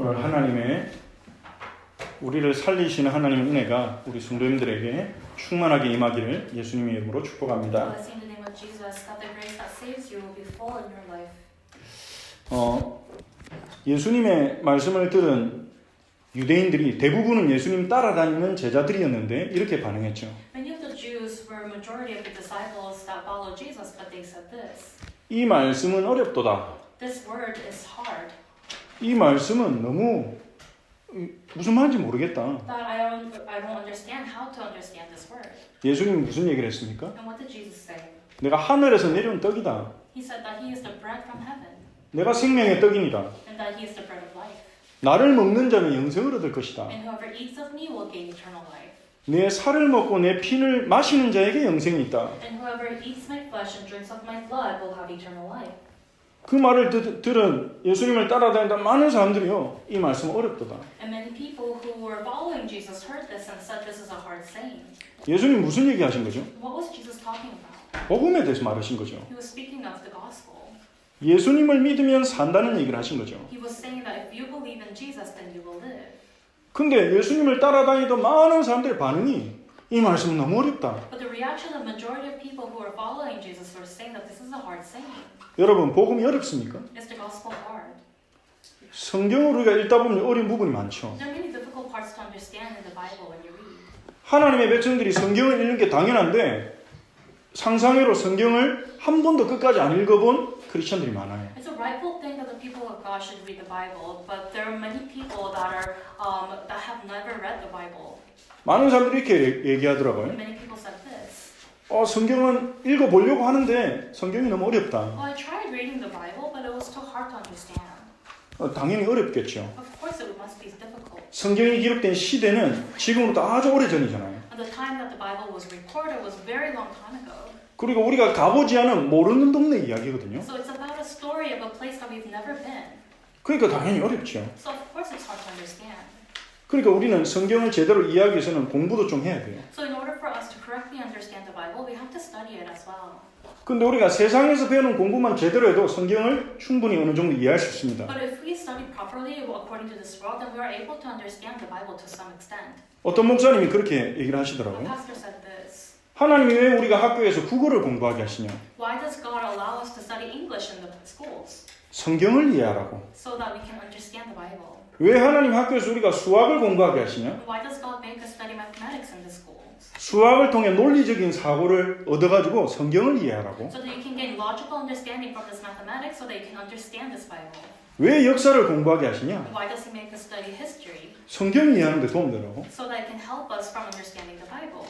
오늘 하나님의 우리를 살리시는 하나님의 은혜가 우리 성도님들에게 충만하게 임하기를 예수님의 이름으로 축복합니다. Blessing in the name of Jesus, that the grace that saves you will be full in your life. 예수님의 말씀을 들은 유대인들이 대부분은 예수님 따라다니는 제자들이었는데 이렇게 반응했죠. Many of the Jews were majority of the disciples that followed Jesus, but they said this. 이 말씀은 어렵도다. This word is hard. 이 말씀은 너무 무슨 말인지 모르겠다. That I don't understand how to understand this word. 예수님은 무슨 얘기를 했습니까? And what did Jesus say? 내가 하늘에서 내려온 떡이다. He said that he is the bread from heaven, 내가 생명의 떡이니다. and that he is the bread of life. 나를 먹는 자는 영생을 얻을 것이다. And whoever eats of me will gain eternal life. 내 살을 먹고 내 피를 마시는 자에게 영생이 있다. And whoever eats my flesh and drinks of my blood will have eternal life. 그 말을 들은 예수님을 따라다니던 많은 사람들이요, 이 말씀은 어렵도다. And many people who were following Jesus heard this and said this is a hard saying. 예수님 무슨 얘기 하신 거죠? What was Jesus talking about? 복음에 대해서 말하신 거죠. He was speaking of the gospel. 예수님을 믿으면 산다는 얘기를 하신 거죠. He was saying that if you believe in Jesus, then you will live. 근데 예수님을 따라다니던 많은 사람들의 반응이 이 말씀은 너무 어렵다. But the reaction of majority of people who were following Jesus were saying that this is a hard saying. 여러분, 복음이 어렵습니까? Is the gospel hard? 성경을 우리가 읽다 보면 어려운 부분이 많죠. There are many difficult parts to understand in the Bible when you read. 하나님의 백성들이 성경을 읽는 게 당연한데 상상외로 성경을 한 번도 끝까지 안 읽어본 크리스천들이 많아요. It's a rightful thing that the people of God should read the Bible, but there are many people that have never read the Bible. 많은 사람들이 이렇게 얘기하더라고요. Many people said this. 성경은 읽어보려고 하는데 성경이 너무 어렵다. Well, I tried reading the Bible, but it was too hard to understand. 당연히 어렵겠죠. Of course, it must be difficult. 성경이 기록된 시대는 지금으로부터 아주 오래전이잖아요. And the time that the Bible was recorded was a very long time ago. 그리고 우리가 가보지 않은 모르는 동네 이야기거든요. So it's about a story of a place that we've never been. 그러니까 당연히 어렵죠. So of course it's hard to understand. 그러니까 우리는 성경을 제대로 이해하기 위해서는 공부도 좀 해야 돼요. So in order for us to correctly understand the Bible, we have to study it as well. 근데 우리가 세상에서 배우는 공부만 제대로 해도 성경을 충분히 어느 정도 이해할 수 있습니다. But if we study properly according to this world, then we are able to understand the Bible to some extent. 어떤 목사님이 그렇게 얘기를 The 하시더라고요. pastor said this. 하나님이 왜 우리가 학교에서 국어를 공부하게 하시냐? Why does God allow us to study English in the schools? 성경을 이해하라고. So that we can understand the Bible. 왜 하나님 학교에서 우리가 수학을 공부하게 하시냐? Why does God make us study mathematics in the schools? 수학을 통해 논리적인 사고를 얻어가지고 성경을 이해하라고. So that you can gain logical understanding from this mathematics so that you can understand this Bible. 왜 역사를 공부하게 하시냐? Why does He make us study history? 성경 이해하는 데 도움되라고. So that it can help us from understanding the Bible.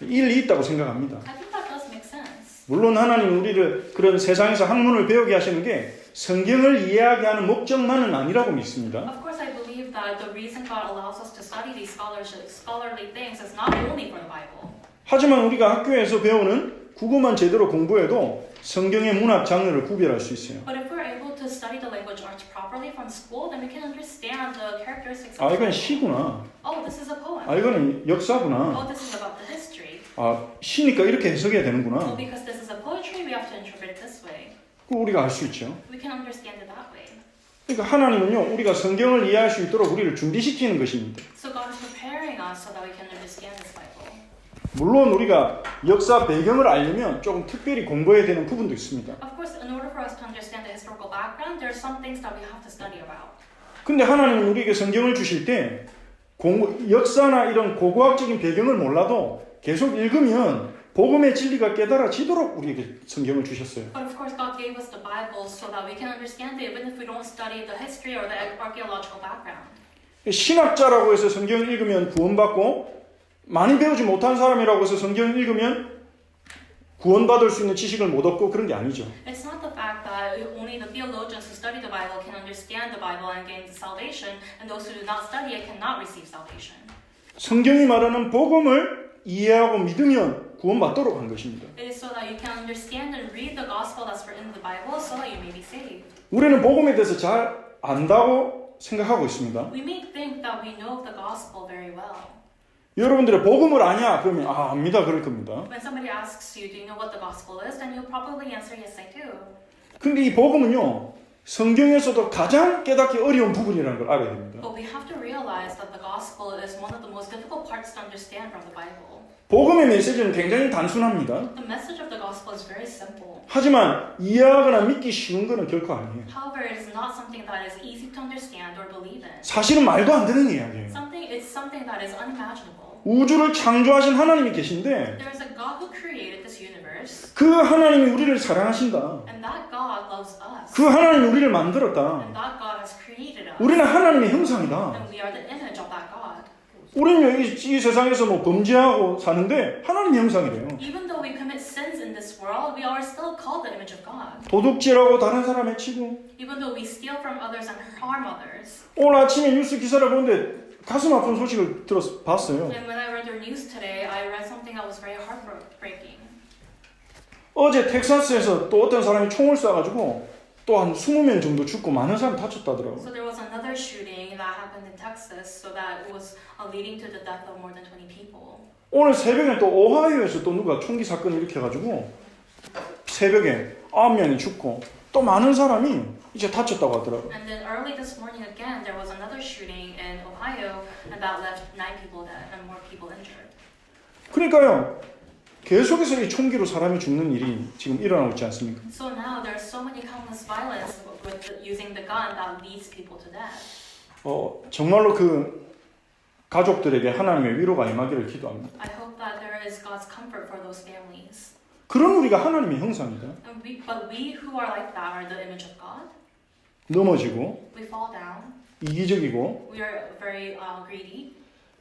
일리 있다고 생각합니다. I think that does make sense. 물론 하나님 우리를 그런 세상에서 학문을 배우게 하시는 게 성경을 이해하게 하는 목적만은 아니라고 믿습니다. Of course, I believe that the reason God allows us to study these scholarly things is not only for the Bible. 하지만 우리가 학교에서 배우는 국어만 제대로 공부해도 성경의 문학 장르를 구별할 수 있어요. But if we're able to study the language arts properly from school, then we can understand the characteristics 아, of 이건 the Bible. 시구나. Oh, this is a poem. 아, 이거는 역사구나. Oh, this is about the history. 아, 시니까 이렇게 해석해야 Oh, 되는구나. because this is a poetry, we have to interpret it this way. 그거 우리가 알 수 있죠. We can understand it that way. 그러니까 하나님은요, 우리가 성경을 이해할 수 있도록 우리를 준비시키는 것입니다. So God is preparing us so that we can understand this Bible. 물론 우리가 역사 배경을 알려면 조금 특별히 공부해야 되는 부분도 있습니다. Of course, in order for us to understand the historical background, there are some things that we have to study about. 근데 하나님은 우리에게 성경을 주실 때 역사나 이런 고고학적인 배경을 몰라도 계속 읽으면 복음의 진리가 깨달아지도록 우리에게 성경을 주셨어요. But of course, God gave us the Bible so that we can understand it even if we don't study the history or the archaeological background. 신학자라고 해서 성경을 읽으면 구원받고 많이 배우지 못한 사람이라고 해서 성경을 읽으면 구원받을 수 있는 지식을 못 얻고 그런 게 아니죠. It's not the fact that only the theologians who study the Bible can understand the Bible and gain salvation, and those who do not study it cannot receive salvation. 성경이 말하는 복음을 이해하고 믿으면 구원받도록 한 것입니다. It is so that you can understand and read the gospel that's written in the Bible so that you may be saved. 우리는 복음에 대해서 잘 안다고 생각하고 있습니다. We may think that we know of the gospel very well. 여러분들의 복음을 아냐? 그러면 압니다. 그럴 겁니다. When somebody asks you, do you know what the gospel is? Then you'll probably answer, yes, I do. 근데 이 복음은요, 성경에서도 가장 깨닫기 어려운 부분이라는 걸 알아야 됩니다. But we have to realize that the gospel is one of the most difficult parts to understand from the Bible. 복음의 메시지는 굉장히 단순합니다. The message of the gospel is very simple. 하지만 이해하거나 믿기 쉬운 것은 결코 아니에요. However, it is not something that is easy to understand or believe in. 사실은 말도 안 되는 이야기예요. It's something that is unimaginable. 우주를 창조하신 하나님이 계신데 There is a God who created this universe, 그 하나님이 우리를 사랑하신다. and that God loves us, 그 하나님이 우리를 만들었다. and that God has created us, 우리는 하나님의 형상이다. and we are the image of that God. 우리는 이 세상에서 뭐 범죄하고 사는데 하나님의 형상이래요. Even though we commit sins in this world, we are still called the image of God. 도둑질하고 다른 사람 해치고 Even though we steal from others and harm others. 오늘 아침에 뉴스 기사를 보는데 가슴 아픈 소식을 봤어요. And when I read your news today, I read something that was very heartbreaking. 어제 텍사스에서 또 어떤 사람이 총을 쏴가지고 또 한 20명 정도 죽고 많은 사람 다쳤다더라고요. So there was another shooting that happened in Texas, so that was leading to the death of more than 20 people. 오늘 새벽에 또 오하이오에서 또 누가 총기 사건을 일으켜가지고 새벽에 9명이 죽고 또 많은 사람이 이제 다쳤다고 하더라고요. And then early this morning again, there was another shooting in Ohio, and that left 9 people dead and more people injured. 그러니까요. 계속해서 이 총기로 사람이 죽는 일이 지금 일어나고 있지 않습니까? So now there's so many countless violence with using the gun that leads people to death. 정말로 그 가족들에게 하나님의 위로가 임하기를 기도합니다. I hope that there is God's comfort for those families. 그런 우리가 하나님의 형상이다. But we who are like that are the image of God. 넘어지고 We fall down. 이기적이고 We are very greedy.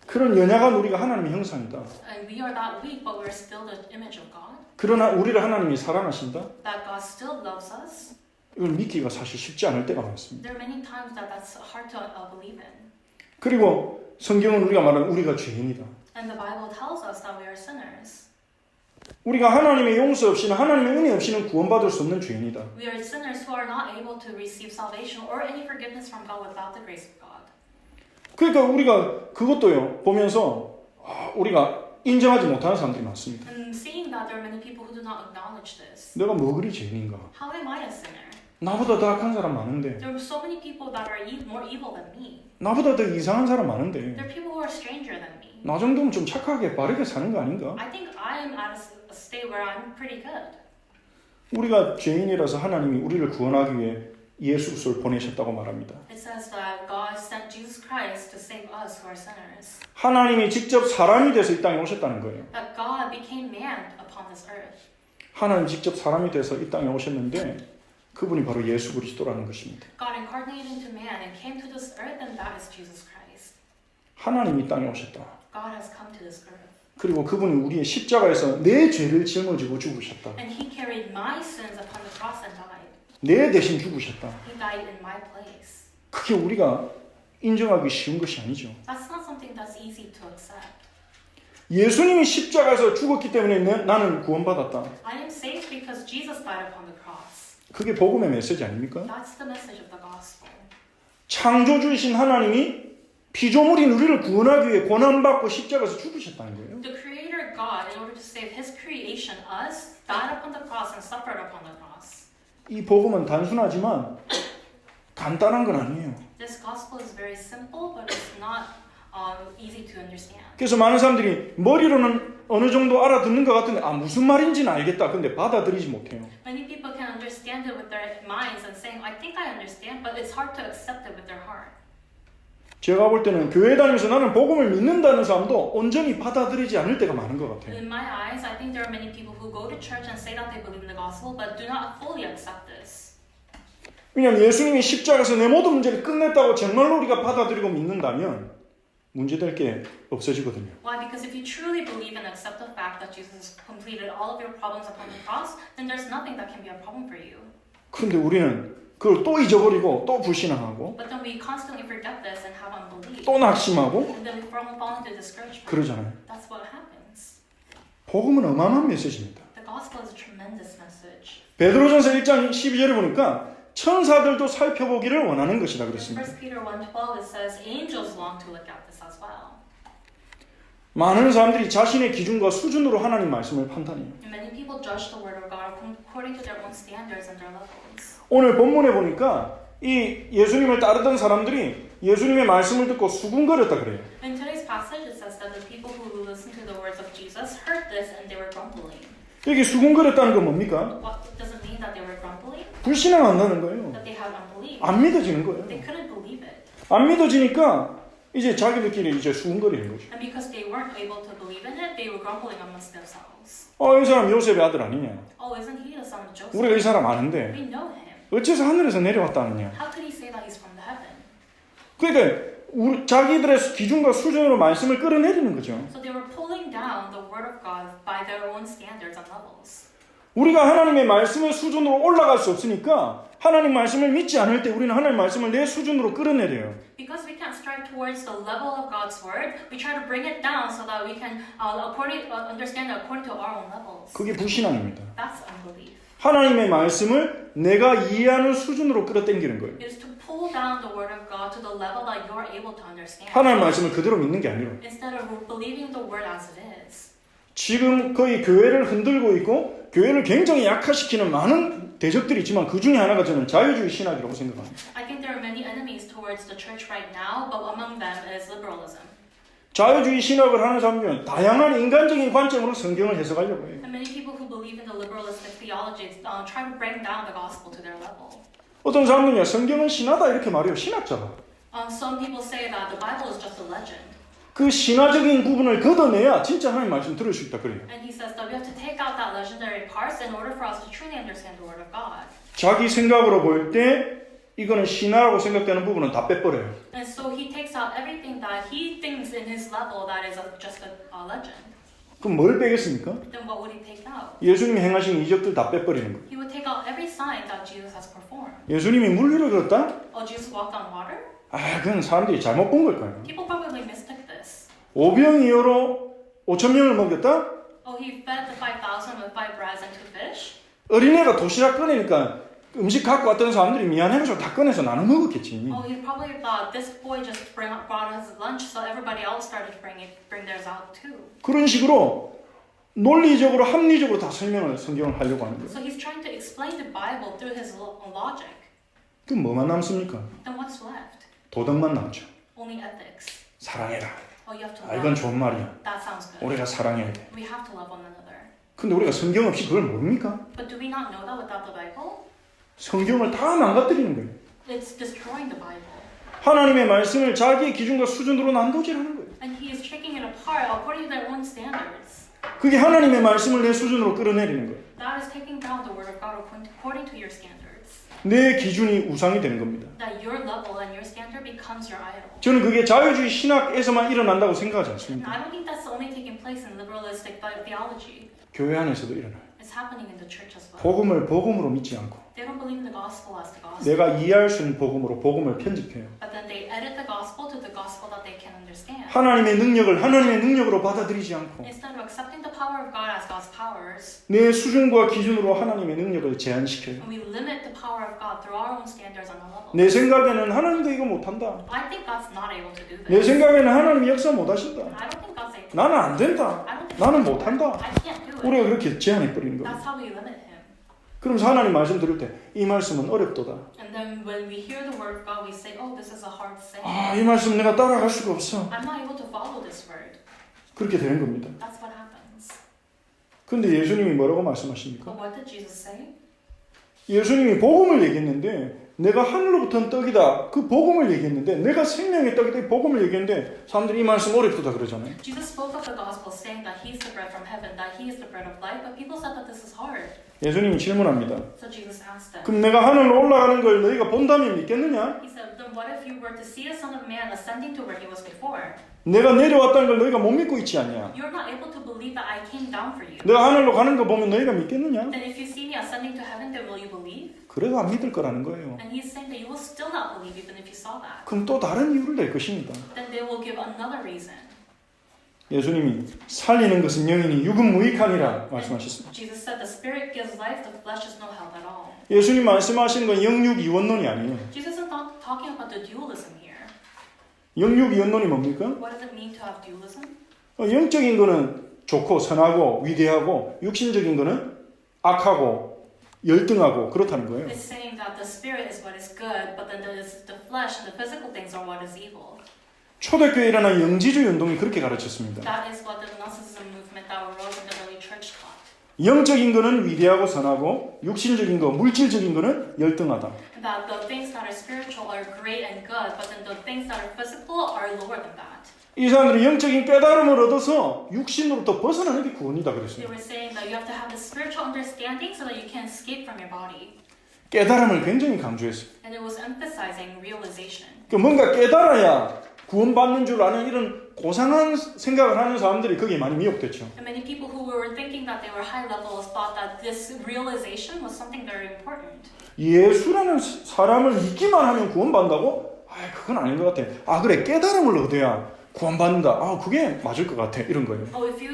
그런 연약한 우리가 하나님의 형상이다. And we are that weak, but we're still the image of God. 그러나 우리를 하나님이 사랑하신다. That God still loves us. 이걸 믿기가 사실 쉽지 않을 때가 많습니다. There are many times that that's hard to believe in. 그리고 성경은 우리가 말하는 우리가 죄인이다. And the Bible tells us that we are sinners. 우리가 하나님의 용서 없이는 하나님의 은혜 없이는 구원받을 수 없는 죄인이다. We are sinners who are not able to receive salvation or any forgiveness from God without the grace of God. 그러니까 우리가 그것도요 보면서 우리가 인정하지 못하는 사람들이 많습니다. And seeing that there are many people who do not acknowledge this. 내가 뭐 그리 죄인인가? How am I a sinner? 나보다 더 악한 사람 많은데, There are so many people that are more evil than me. 나보다 더 이상한 사람 많은데, There are people who are stranger than me. 나 정도면 좀 착하게 바르게 사는 거 아닌가? I think I am at a state where I'm pretty good. 우리가 죄인이라서 하나님이 우리를 구원하기 위해 예수 그리스도를 보내셨다고 말합니다. It says that God sent Jesus Christ to save us who are sinners. 하나님이 직접 사람이 돼서 이 땅에 오셨다는 거예요. That God became man upon this earth. 하나님 직접 사람이 돼서 이 땅에 오셨는데 그분이 바로 예수 그리스도라는 것입니다. God incarnated into man and came to this earth, and that is Jesus Christ. 하나님이 이 땅에 오셨다. God has come to this earth. 그리고 그분이 우리의 십자가에서 내 죄를 짊어지고 죽으셨다. And he carried my sins upon the cross and died. 내 대신 죽으셨다. He died in my place. 그게 우리가 인정하기 쉬운 것이 아니죠. That's not something that's easy to accept. 예수님이 십자가에서 죽었기 때문에 나는 구원받았다. I am saved because Jesus died upon the cross. 그게 복음의 메시지 아닙니까? That's the message of the gospel. 창조주이신 하나님이 피조물인 우리를 구원하기 위해 고난받고 십자가에서 죽으셨다는 거예요. The Creator God, in order to save His creation, us, died upon the cross and suffered upon the cross. 이 복음은 단순하지만 간단한 건 아니에요. This gospel is very simple, but it's not easy to understand. 그래서 많은 사람들이 머리로는 어느 정도 알아듣는 것 같은데 무슨 말인지는 알겠다. 근데 받아들이지 못해요. Many people can understand it with their minds and saying, I think I understand, but it's hard to accept it with their heart. 제가 볼 때는 교회 다니면서 나는 복음을 믿는다는 사람도 온전히 받아들이지 않을 때가 많은 것 같아요. In my eyes, I think there are many people who go to church and say that they believe in the gospel, but do not fully accept this. 왜냐하면 예수님이 십자가에서 내 모든 문제를 끝냈다고 정말로 우리가 받아들이고 믿는다면 문제될 게 없어지거든요. Why? Because if you truly believe and accept the fact that Jesus completed all of your problems upon the cross, then there's nothing that can be a problem for you. 그런데 우리는 그걸 또 잊어버리고 또 불신앙하고 But then we constantly forget this and have unbelief. 또 낙심하고 And then we fall into discouragement. 그러잖아요. That's what happens. 복음은 어마어마한 메시지입니다. The gospel is a tremendous message. 베드로전서 1장 12절에 보니까 천사들도 살펴보기를 원하는 것이다 In 그랬습니다. 1 Peter 1:12 it says angels long to look at this as well. 많은 사람들이 자신의 기준과 수준으로 하나님 말씀을 판단해요. And many people judge the word of God according to their own standards and their levels. 오늘 본문에 보니까 이 예수님을 따르던 사람들이 예수님의 말씀을 듣고 수군거렸다 그래요. In today's passage, it says that the people who listened to the words of Jesus heard this and they were grumbling. 여기 수군거렸다는 건 뭡니까? What does it mean that they were grumbling? 불신앙한다는 거예요. That they had unbelief. 안 믿어지는 거예요. They couldn't believe it. 안 믿어지니까 이제 자기들끼리 이제 수군거리는 거죠. And because they weren't able to believe in it, they were grumbling amongst themselves. 이 사람 요셉의 아들 아니냐? Oh, isn't he the son of Joseph? 우리가 이 사람 아는데 We know him. 어째서 하늘에서 내려왔다느냐? How could he say that he's from the heaven? 그러니까 자기들의 기준과 수준으로 말씀을 끌어내리는 거죠. So they were pulling down the word of God by their own standards and levels. 우리가 하나님의 말씀의 수준으로 올라갈 수 없으니까 하나님 말씀을 믿지 않을 때 우리는 하나님 말씀을 내 수준으로 끌어내려요. Because we can't strive towards the level of God's word, we try to bring it down so that we can understand it according to our own levels. 그게 불신앙입니다. That's unbelief. 하나님의 말씀을 내가 이해하는 수준으로 끌어당기는 거예요. It is to pull down the word of God to the level that you are able to understand. 하나님 말씀을 그대로 믿는 게 아니라 Instead of believing the word as it is. 지금 거의 교회를 흔들고 있고 교회를 굉장히 약화시키는 많은 대적들이 있지만 그 중에 하나가 저는 자유주의 신학이라고 생각합니다. I think there are many enemies towards the church right now, but among them is liberalism. 자유주의 신학을 하는 사람들은 다양한 인간적인 관점으로 성경을 해석하려고 해요. And many people who believe in the liberalistic theology try to bring down the gospel to their level. 어떤 사람들은 성경은 신화다 이렇게 말해요. 신학자가. Some people say that the Bible is just a legend. 그 신화적인 부분을 걷어내야 진짜 하나님 말씀 들을 수 있다 그래요. And he says that we have to take out that legendary parts in order for us to truly understand the word of God. 자기 생각으로 볼 때 이거는 신화라고 생각되는 부분은 다 빼버려요. And so he takes out everything that he thinks in his level that is just a legend. 그럼 뭘 빼겠습니까? Then what would he take out? 예수님이 행하신 이적들 다 빼버리는 거예요. He would take out every sign that Jesus has performed. 예수님이 물 위를 걷다? Oh, Jesus walked on water? 그건 사람들이 잘못 본 걸 거예요. People probably mistook this. 오병이어로 5,000명을 먹였다? Oh, he fed the 5,000 with 5 breads and 2 fish? 어린애가 도시락 꺼내니까 음식 갖고 왔던 사람들이 미안해서 다 꺼내서 나눠 먹었겠지. Oh, he probably thought this boy just brought us lunch, so everybody else started to bring theirs out too. 그런 식으로 논리적으로 합리적으로 다 설명을 성경을 하려고 하는 거예요. So he's trying to explain the Bible through his logic. 그럼 뭐만 남습니까? Then what's left? 도덕만 남죠. Only ethics. 사랑해라. Oh, you have to 이건 love. 좋은 말이야. That sounds good. 우리가 사랑해야 돼. We have to love one another. 근데 우리가 성경 없이 그걸 모릅니까? But do we not know that without the Bible? 성경을 다 망가뜨리는 거예요. It's destroying the Bible. 하나님의 말씀을 자기의 기준과 수준으로 난도질하는 거예요. And he is taking it apart according to their own standards. 그게 하나님의 말씀을 내 수준으로 끌어내리는 거예요. That is taking down the word of God according to your standards. 내 기준이 우상이 되는 겁니다. That your level and your standard becomes your idol. 저는 그게 자유주의 신학에서만 일어난다고 생각하지 And 않습니다. I don't think that's only taking place in liberalistic theology. 교회 안에서도 일어나요. It's happening in the church as well. 복음을 복음으로 믿지 않고 They don't believe in the gospel as the gospel. 내가 이해할 수 있는 복음으로 복음을 편집해요. But then they edit the gospel to the gospel that they can understand. 하나님의 능력을 하나님의 능력으로 받아들이지 않고 Instead of accepting the power of God as God's powers, 내 수준과 기준으로 하나님의 능력을 제한시켜요. and we limit the power of God through our own standards and our levels. 내 생각에는 하나님도 이거 못한다. I think God's not able to do 내 this. 생각에는 하나님이 역사 못하신다. I don't think God's able to. 나는 안 된다. I don't think 나는 God's able to. 못한다. I can't do it. 우리가 그렇게 제한해버리는 거예요. That's how we limit Him. 그러면서 하나님 말씀 들을 때 이 말씀은 어렵도다. And then when we hear the word of God, we say, "Oh, this is a hard saying. 이 말씀 내가 따라갈 수가 없어. I'm not able to follow this word." 그렇게 되는 겁니다. That's what happens. 근데 예수님이 뭐라고 말씀하십니까? But what did Jesus say? 예수님이 복음을 얘기했는데 내가 하늘로부터 온 떡이다. 그 복음을 얘기했는데 내가 생명의 떡이다. 이 복음을 얘기했는데 사람들이 이 말씀 어렵다 그러잖아요. Jesus spoke of the gospel, saying that He's the bread from heaven, that He is the bread of life. But people said that this is hard. 예수님이 질문합니다. So Jesus asked them. 그럼 내가 하늘로 올라가는 걸 너희가 본다면 믿겠느냐? He said, "Then what if you were to see the Son of Man ascending to where He was before? 내가 내려왔다는 걸 너희가 못 믿고 있지 않냐? You're not able to believe that I came down for you. 내가 하늘로 가는 거 보면 너희가 믿겠느냐? Then if you see me ascending to heaven, then will you believe?" 그래도 안 믿을 거라는 거예요. And He's saying that you will still not believe even if you saw that. 그럼 또 다른 이유를 낼 것입니다. Then they will give another reason. 예수님이 살리는 것은 영이니 육은 무익하니라 말씀하셨습니다. Jesus said the spirit gives life, the flesh is no help at all. 예수님 말씀하시는 건 영육 이원론이 아니에요. Jesus is not talking about the dualism here. 영육 이원론이 뭡니까? What does it mean to have dualism? 영적인 거는 좋고 선하고 위대하고 육신적인 거는 악하고 열등하고 그렇다는 거예요. It's saying that the spirit is what is good, but then the flesh and the physical things are what is evil. 초대교회에 일어난 영지주의 운동이 그렇게 가르쳤습니다. That is what the Gnosticism movement that arose in the early church taught. 영적인 거는 위대하고 선하고 육신적인 거, 물질적인 거는 열등하다. That the things that are spiritual are great and good, but then the things that are physical are lower than that. 이 사람들은 영적인 깨달음을 얻어서 육신으로부터 벗어나는 게 구원이다 They 그랬어요. were saying that you have to have the spiritual understanding so that you can escape from your body. 깨달음을 굉장히 강조했어요. And it was emphasizing realization. 뭔가 깨달아야 구원받는 줄 아는 이런 고상한 생각을 하는 사람들이 거기에 많이 미혹됐죠. And many people who were thinking that they were high levels thought that this realization was something very important. 예수라는 사람을 믿기만 하면 구원받는다고? 그건 아닌 것 같아. 그래, 깨달음을 얻어야 구원받는다. 그게 맞을 것 같아. 이런 거예요. Oh, if you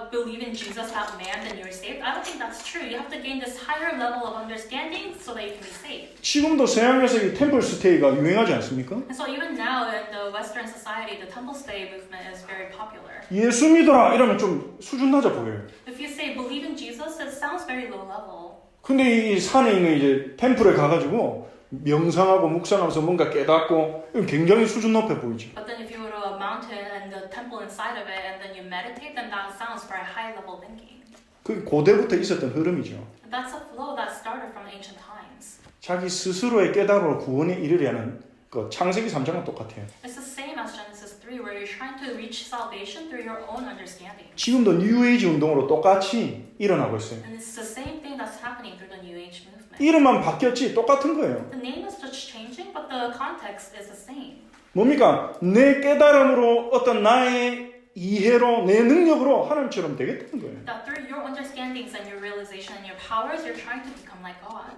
believe in Jesus, that man, then you're saved. I don't think that's true. You have to gain this higher level of understanding so that you can be saved. 지금도 서양에서 이 템플 스테이가 유행하지 않습니까? And so even now in the Western society, the temple stay movement is very popular. 예수 믿어라 이러면 좀 수준 낮아 보여요. If you say believe in Jesus, it sounds very low level. 근데 이 산에 있는 이제 템플에 가가지고 명상하고 묵상하면서 뭔가 깨닫고 굉장히 수준 높아 보이죠. But then if you go to a mountain and the temple inside of it and then you meditate, then that sounds very high level thinking. 그게 고대부터 있었던 흐름이죠. And that's a flow that started from ancient times. 자기 스스로의 깨달음으로 구원에 이르려는 그 창세기 3장과 똑같아요. It's the same as Genesis 3 where you're trying to reach salvation through your own understanding. 지금도 뉴에이지 운동으로 똑같이 일어나고 있어요. And it's the same thing that's happening through the New Age movement. 이름만 바뀌었지 똑같은 거예요. The name is just changing, but the context is the same. 뭡니까? 내 깨달음으로 어떤 나의 이해로 내 능력으로 하나님처럼 되겠다는 거예요. That through your understandings and your realization and your powers, you're trying to become like God.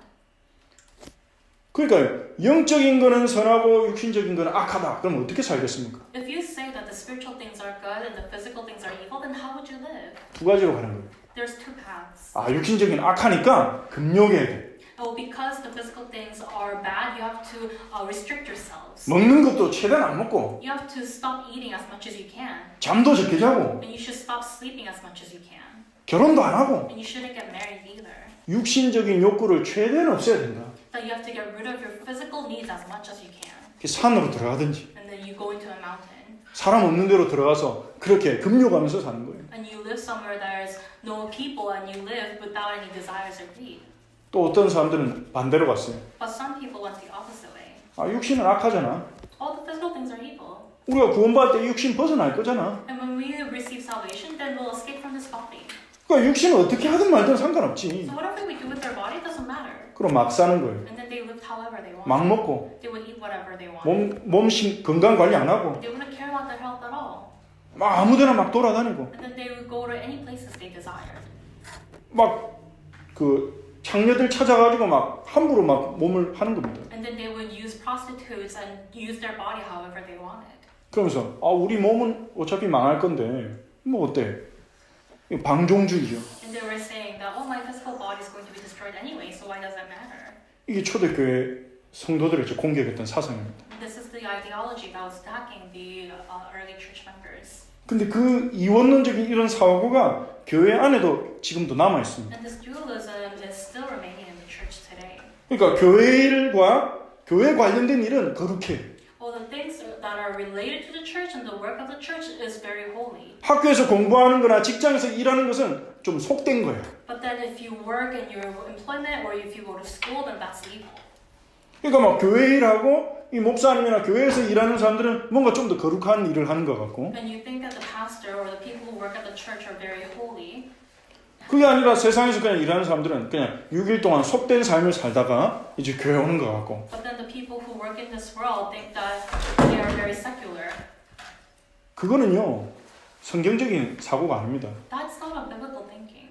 그러니까 영적인 거는 선하고 육신적인 거는 악하다. 그럼 어떻게 살겠습니까? If you say that the spiritual things are good and the physical things are evil, then how would you live? 두 가지로 가는 거예요. There's two paths. 육신적인 악하니까 금욕해야 돼. Oh, because the physical things are bad, you have to restrict yourselves. 먹는 것도 최대한 안 먹고 You have to stop eating as much as you can. 잠도 적게 자고 And you should stop sleeping as much as you can. 결혼도 안 하고 And you shouldn't get married either. 육신적인 욕구를 최대한 없애야 된다. That you have to get rid of your physical needs as much as you can. 산으로 들어가든지 And then you go into a mountain. 사람 없는 데로 들어가서 그렇게 금욕하면서 사는 거예요. And you live somewhere there's no people and you live without any desires or greed. 또 어떤 사람들은 반대로 갔어요. But some people went the opposite way. 육신은 악하잖아. All the physical things are evil. 우리가 구원받을 때 육신 벗어날 거잖아. And when we receive salvation, then we'll escape from this body. 그러니까 육신은 어떻게 하든 말든 상관없지. So whatever we do with our body doesn't matter. 그럼 막 사는 거예요. And then they lived however they want. 막 먹고 They would eat whatever they want. 몸 건강 관리 안 하고 They wouldn't care about their health at all. 막 아무데나 막 돌아다니고 And then they would go to any places they desired. 막 그 창녀들 찾아가지고 막 함부로 막 몸을 하는 겁니다. And then they would use prostitutes and use their body however they wanted. 그러면서 우리 몸은 어차피 망할 건데 뭐 어때? 이거 방종주의죠. And they were saying that, oh, my physical body is going to be destroyed anyway, so why does that matter? 이게 초대교회 성도들을 공격했던 사상입니다. This is the ideology that was attacking the early church members. 근데 그 이원론적인 이런 사고가 교회 안에도 지금도 남아 있습니다. And this dualism is still remaining in the church today. 그러니까 교회 일과 교회 관련된 일은 거룩해. Well, the things that are related to the church and the work of the church is very holy. 학교에서 공부하는 거나 직장에서 일하는 것은 좀 속된 거예요. But then if you work in your employment or if you go to school, then that's evil. 그러니까 막 교회 일하고 이 목사님이나 교회에서 일하는 사람들은 뭔가 좀 더 거룩한 일을 하는 것 같고 And you think that the pastor or the people who work at the church are very holy. 그게 아니라 세상에서 그냥 일하는 사람들은 그냥 6일 동안 속된 삶을 살다가 이제 교회 오는 것 같고 But then the people who work in this world think that they are very secular. 그거는요 성경적인 사고가 아닙니다. That's not a biblical thinking.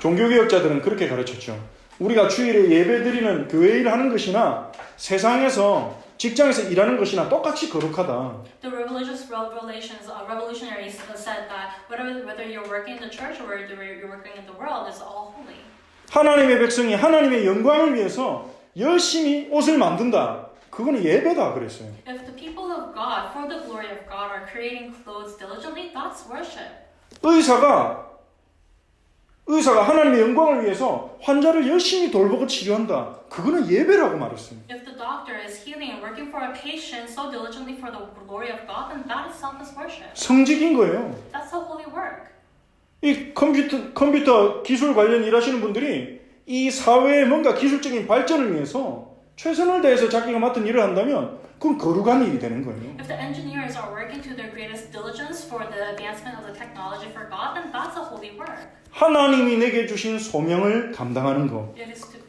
종교개혁자들은 그렇게 가르쳤죠. 우리가 주일에 예배드리는 교회 일을 하는 것이나 세상에서 직장에서 일하는 것이나 똑같이 거룩하다. The religious revolutionaries said that whether you're working in the church or whether you're working in the world is all holy. 하나님의 백성이 하나님의 영광을 위해서 열심히 옷을 만든다. 그거는 예배다 그랬어요. If the people of God, for the glory of God, are creating clothes diligently, that's worship. 의사가 하나님의 영광을 위해서 환자를 열심히 돌보고 치료한다. 그거는 예배라고 말했어요. If the doctor is healing and working for a patient so diligently for the glory of God, then that itself is worship. 성직인 거예요. That's a holy work. 이 컴퓨터 기술 관련 일하시는 분들이 이 사회의 뭔가 기술적인 발전을 위해서 최선을 다해서 자기가 맡은 일을 한다면 그건 거룩한 일이 되는 거예요. If the engineers are working to their greatest diligence for the advancement of the technology for God, then that's a holy work. 하나님이 내게 주신 소명을 감당하는 것. It is to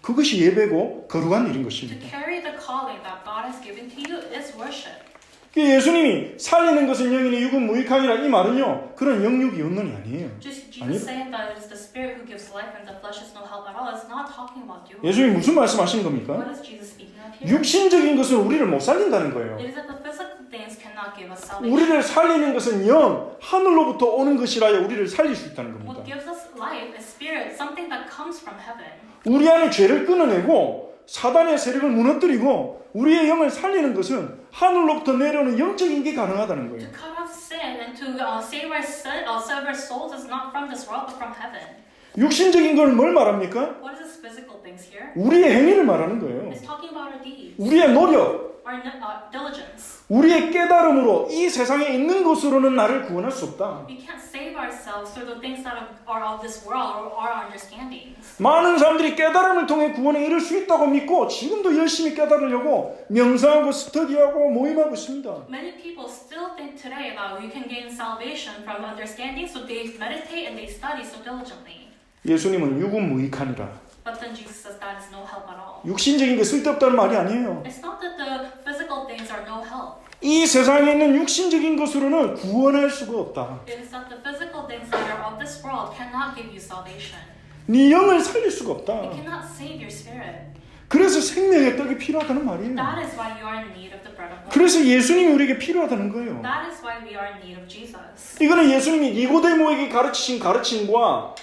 그것이 예배고 거룩한 일인 것입니다. carry the calling that God has given to you is worship. 예수님이 살리는 것은 영이니 육은 무익하니라 이 말은요. 그런 영육이 없는이 아니에요. Just 아니요. Jesus saying that it is the Spirit who gives life and the flesh is no help at all is not talking about you. 예수님이 무슨 말씀하신 겁니까? What is Jesus speaking of here? 육신적인 것은 우리를 못 살린다는 거예요. It is that the physical things cannot give us salvation. 우리를 살리는 것은 영, 하늘로부터 오는 것이라야 우리를 살릴 수 있다는 겁니다. What gives us life is spirit, something that comes from heaven. 우리 안에 죄를 끊어내고 사단의 세력을 무너뜨리고 우리의 영을 살리는 것은 하늘로부터 내려오는 영적인 게 가능하다는 To 거예요. cut off sin and to save our souls is not from this world but from heaven. 육신적인 걸 뭘 말합니까? What is this physical things here? 우리의 행위를 말하는 거예요. It's talking about our deeds, 우리의 노력, our diligence. 우리의 깨달음으로 이 세상에 있는 것으로는 나를 구원할 수 없다. We can't save ourselves through the things that are of this world or our understandings. 많은 사람들이 깨달음을 통해 구원에 이를 수 있다고 믿고 지금도 열심히 깨달으려고 명상하고 스터디하고 모임하고 있습니다. Many people still think today that we can gain salvation from understanding, so they meditate and they study so diligently. 예수님은 육은 무익하니라. But then Jesus says that is no help at all. 육신적인 게 쓸데없다는 말이 아니에요. It's not that the physical things are no help. 이 세상에 있는 육신적인 것으로는 구원할 수가 없다. It is that the physical things that are of this world cannot give you salvation. 네 영을 살릴 수가 없다. It cannot save your spirit. 그래서 생명의 떡이 필요하다는 말이에요. That is why you are in need of the bread of life. 그래서 예수님이 우리에게 필요하다는 거예요. That is why we are in need of Jesus. 이거는 예수님이 니고데모에게 가르치신 가르침과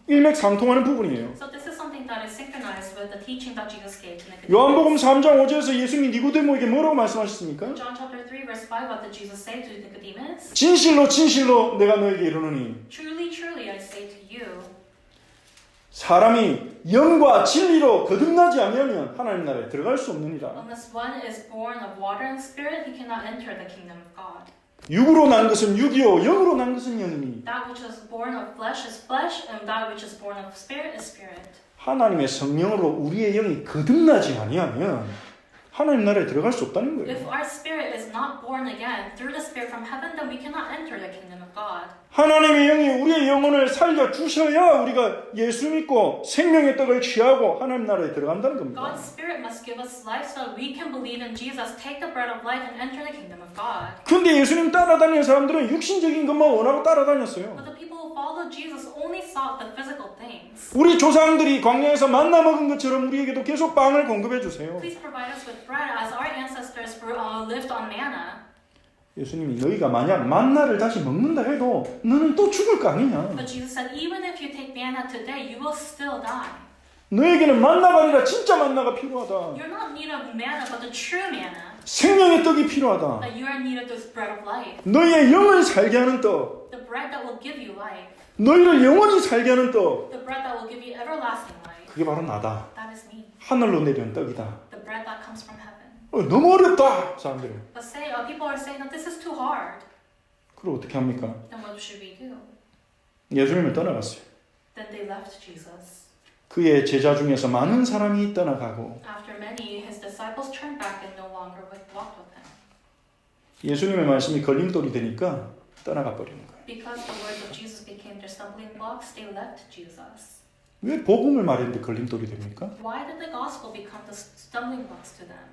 일맥상통하는 부분이에요. So this is something that is synchronized with the teaching that Jesus gave to Nicodemus. 요한복음 3장 5절에서 예수님이 니고데모에게 뭐라고 말씀하셨습니까? John chapter 3 verse 5, what did Jesus say to Nicodemus? 진실로 진실로 내가 너에게 이르노니 Truly, truly, I say to you, 사람이 영과 진리로 거듭나지 아니하면 하나님 나라에 들어갈 수 없느니라. unless one is born of water and spirit, he cannot enter the kingdom of God. 육으로 난 것은 육이요 영으로 난 것은 영이니 That which is born of flesh is flesh, and that which is born of spirit is spirit. 하나님의 성령으로 우리의 영이 거듭나지 아니하면 하나님 나라에 들어갈 수 없다는 거예요. If our spirit is not born again through the spirit from heaven, then we cannot enter the kingdom of God. 하나님의 영이 우리의 영혼을 살려 주셔야 우리가 예수 믿고 생명의 떡을 취하고 하나님 나라에 들어간다는 겁니다. God's spirit must give us life so that we can believe in Jesus, take the bread of life, and enter the kingdom of God. 근데 예수님 따라다니는 사람들은 육신적인 것만 원하고 따라다녔어요. But the people who followed Jesus only sought the physical things. 우리 조상들이 광야에서 만나 먹은 것처럼 우리에게도 계속 빵을 공급해 주세요. Please provide us with bread as our ancestors lived on manna. 예수님이 너희가 만약 만나를 다시 먹는다 해도 너는 또 죽을 거 아니냐. But Jesus said, even if you take manna today, you will still die. 너에게는 만나가 아니라 진짜 만나가 필요하다. You're not in need of manna, but the true manna. 생명의 떡이 필요하다. That you are in need of this bread of life. 너희의 영을 살게 하는 떡. The bread that will give you life. 너희를 영원히 살게 하는 떡. The bread that will give you everlasting life. 그게 바로 나다. That is me. 하늘로 내려온 떡이다. The bread that comes from heaven. 너무 어렵다 사람들이. But people are saying that this is too hard. 그럼 어떻게 합니까? Then what should we do? 예수님을 떠나갔어요. Then they left Jesus. 그의 제자 중에서 많은 사람이 떠나가고 After many, his disciples turned back and no longer walked with him. 예수님의 말씀이 걸림돌이 되니까 떠나가 버리는 거예요. Because the words of Jesus became their stumbling blocks, they left Jesus. 왜 복음을 말했는데 걸림돌이 됩니까? Why did the gospel become the stumbling blocks to them?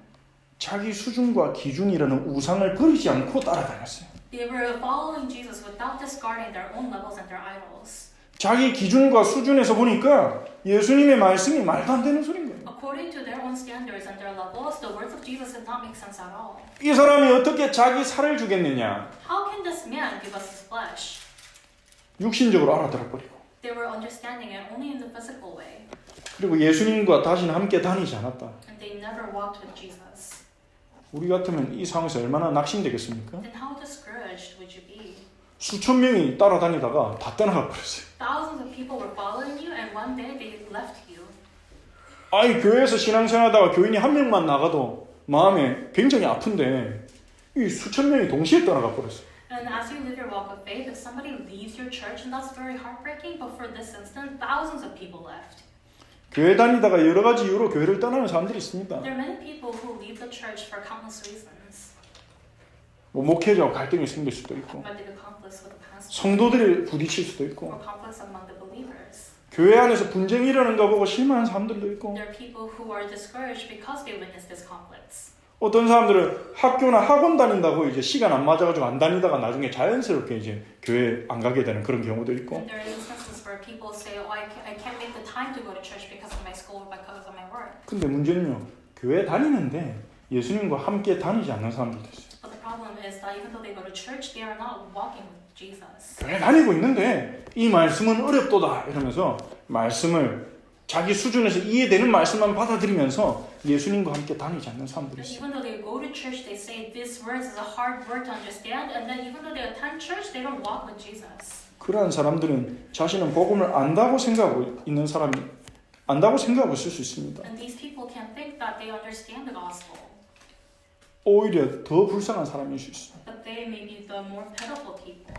자기 수준과 기준이라는 우상을 버리지 않고 따라다녔어요. They were following Jesus without discarding their own levels and their idols. 자기 기준과 수준에서 보니까 예수님의 말씀이 말도 안 되는 소린 거예요. According to their own standards and their levels, the words of Jesus did not make sense at all. 이 사람이 어떻게 자기 살을 주겠느냐? How can this man give us his flesh? 육신적으로 알아들어 버리고 They were understanding it only in the physical way. 그리고 예수님과 다시는 함께 다니지 않았다. and they never walked with Jesus. 우리 같으면 이 상황에서 얼마나 낙심되겠습니까? Then how discouraged would you be? 수천 명이 따라다니다가 다 떠나가 버렸어요. Thousands of people were following you, and one day they left you. 아니 교회에서 신앙생활하다가 교인이 한 명만 나가도 마음에 굉장히 아픈데 이 수천 명이 동시에 떠나가 버렸어요. And as you live your walk of faith, if somebody leaves your church, and that's very heartbreaking, but for this instance, thousands of people left. 교회 다니다가 여러 가지 이유로 교회를 떠나는 사람들이 있습니다. There are many people who leave the church for countless reasons. 뭐 목회자와 갈등이 생길 수도 있고 Might be the conflicts with the pastor, 성도들이 부딪힐 수도 있고 or conflicts among the believers. 교회 안에서 분쟁이 일어나는 거 보고 실망하는 사람들도 있고 There are people who are discouraged because they witness these conflicts. 어떤 사람들은 학교나 학원 다닌다고 이제 시간 안 맞아가지고 안 다니다가 나중에 자연스럽게 이제 교회 안 가게 되는 그런 경우도 있고 And there are instances where people say, "Oh, I can't make the time to go to church because of my school or because of my work." 근데 문제는요 교회 다니는데 예수님과 함께 다니지 않는 사람들도 있어요. But the problem is that even though they go to church, they are not walking with Jesus. 교회 다니고 있는데 이 말씀은 어렵도다 이러면서 말씀을 자기 수준에서 이해되는 말씀만 받아들이면서 예수님과 함께 다니지 않는 사람들이 And 있어요. even though they go to church, they say this words is a hard word to understand, and then even though they attend church, they don't walk with Jesus. 그러한 사람들은 자신은 복음을 안다고 생각하고 있는 사람이 안다고 생각하고 있을 수 있습니다. And these people can think that they understand the gospel, 오히려 더 불쌍한 사람일 수 있습니다. but they may be the more pitiful people.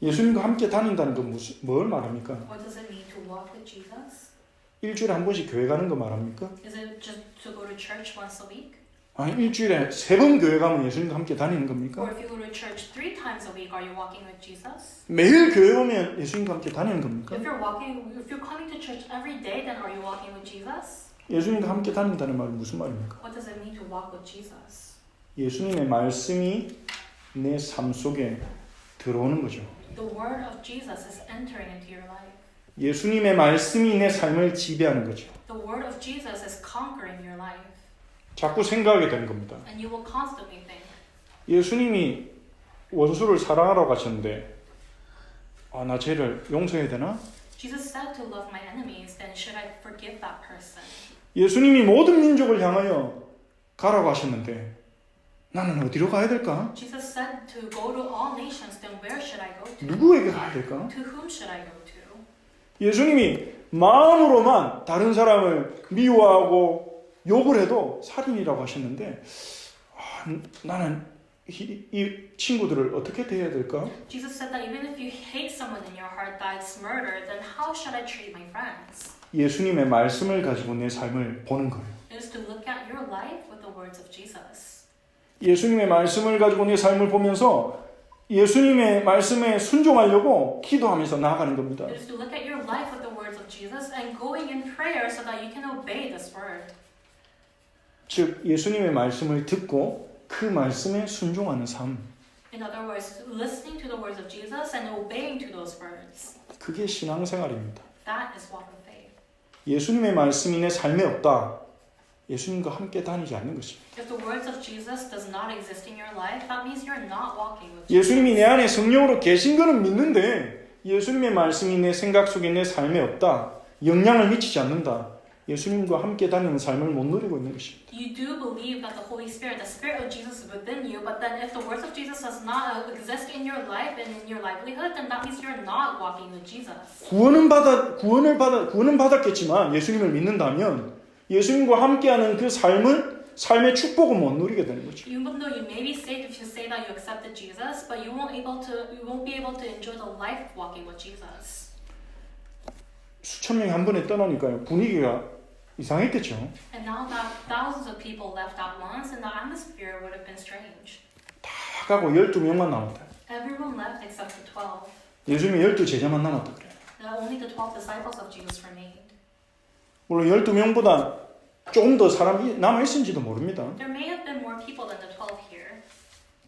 예수님과 함께 다닌다는 건 뭘 말합니까? What does it mean to walk with Jesus? 일주일에 한 번씩 교회 가는 거 말합니까? Is it just to go to church once a week? 아니 일주일에 3번 교회 가면 예수님과 함께 다니는 겁니까? Or if you go to church 3 times a week, are you walking with Jesus? 매일 교회 오면 예수님과 함께 다니는 겁니까? If you're coming to church every day, then are you walking with Jesus? 예수님과 함께 다닌다는 말은 무슨 말입니까? What does it mean to walk with Jesus? 예수님의 말씀이 내 삶 속에 들어오는 거죠. The word of Jesus is entering into your life. 예수님의 말씀이 내 삶을 지배하는 거죠. The word of Jesus is conquering your life. 자꾸 생각하게 되는 겁니다. And you will constantly think, 예수님이 원수를 사랑하라고 하셨는데 나 쟤를 용서해야 되나? Jesus said to love my enemies, then should I forgive that person? 예수님이 모든 민족을 향하여 가라고 하셨는데 나는 어디로 가야 될까? Jesus said to go to all nations, then where should I go to? 누구에게 가야 될까? To whom should I go to? 예수님이 마음으로만 다른 사람을 미워하고 욕을 해도 살인이라고 하셨는데 나는 이 친구들을 어떻게 대해야 될까? Jesus said that even if you hate someone in your heart that's murder, then how should I treat my friends? 예수님의 말씀을 가지고 내 삶을 보는 거예요. It is to look at your life with the words of Jesus. 예수님의 말씀을 가지고 내 삶을 보면서 예수님의 말씀에 순종하려고 기도하면서 나아가는 겁니다. It is to look at your life with the words of Jesus and going in prayer so that you can obey this word. 즉 예수님의 말씀을 듣고 그 말씀에 순종하는 삶. In other words, listening to the words of Jesus and obeying to those words. 그게 신앙생활입니다. That is walk of faith. 예수님의 말씀이 내 삶에 없다. 예수님과 함께 다니지 않는 것입니다. If the words of Jesus does not exist in your life, that means you're not walking with Jesus. 예수님이 내 안에 성령으로 계신 거는 믿는데 예수님의 말씀이 내 생각 속에 내 삶에 없다. 영향을 미치지 않는다. 예수님과 함께 다니는 삶을 못 누리고 있는 것입니다. You do believe that the Holy Spirit, the Spirit of Jesus is within you, but then if the words of Jesus does not exist in your life and in your livelihood, then that means you're not walking with Jesus. 구원은 받았겠지만 예수님을 믿는다면 예수님과 함께하는 그 삶의 축복은 못 누리게 되는 거죠. Even though you may be saved if you say that you accepted Jesus, but you won't be able to enjoy the life of walking with Jesus. 수천 명이 한 번에 떠나니까요. 분위기가 이상했겠죠. And now that thousands of people left at once, and the atmosphere would have been strange. 다 가고 12명만 남았다. Everyone left except the 12. 예수님이 12제자만 남았다 그래요. Only the 12 disciples of Jesus remained. 물론 12명보다 조금 더 사람이 남아있은지도 모릅니다. There may have been more people than the 12 here.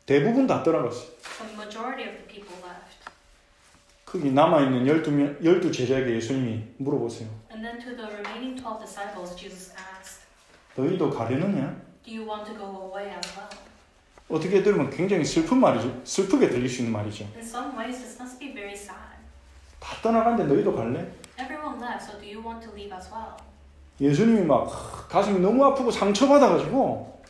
대부분 다 떠나갔어요. The majority of the people left. 거기 남아있는 12제자에게 예수님이 물어보세요. And then to the remaining 12 disciples, Jesus asked, 너희도 가려느냐? do you want to go away as well? 어떻게 들으면 굉장히 슬픈 말이죠. 슬프게 들릴 수 있는 말이죠. In some ways, this must be very sad. 다 떠나가는데 너희도 갈래? Everyone left, so do you want to leave as well? 예수님이 막 가슴이 너무 아프고 상처받아가지고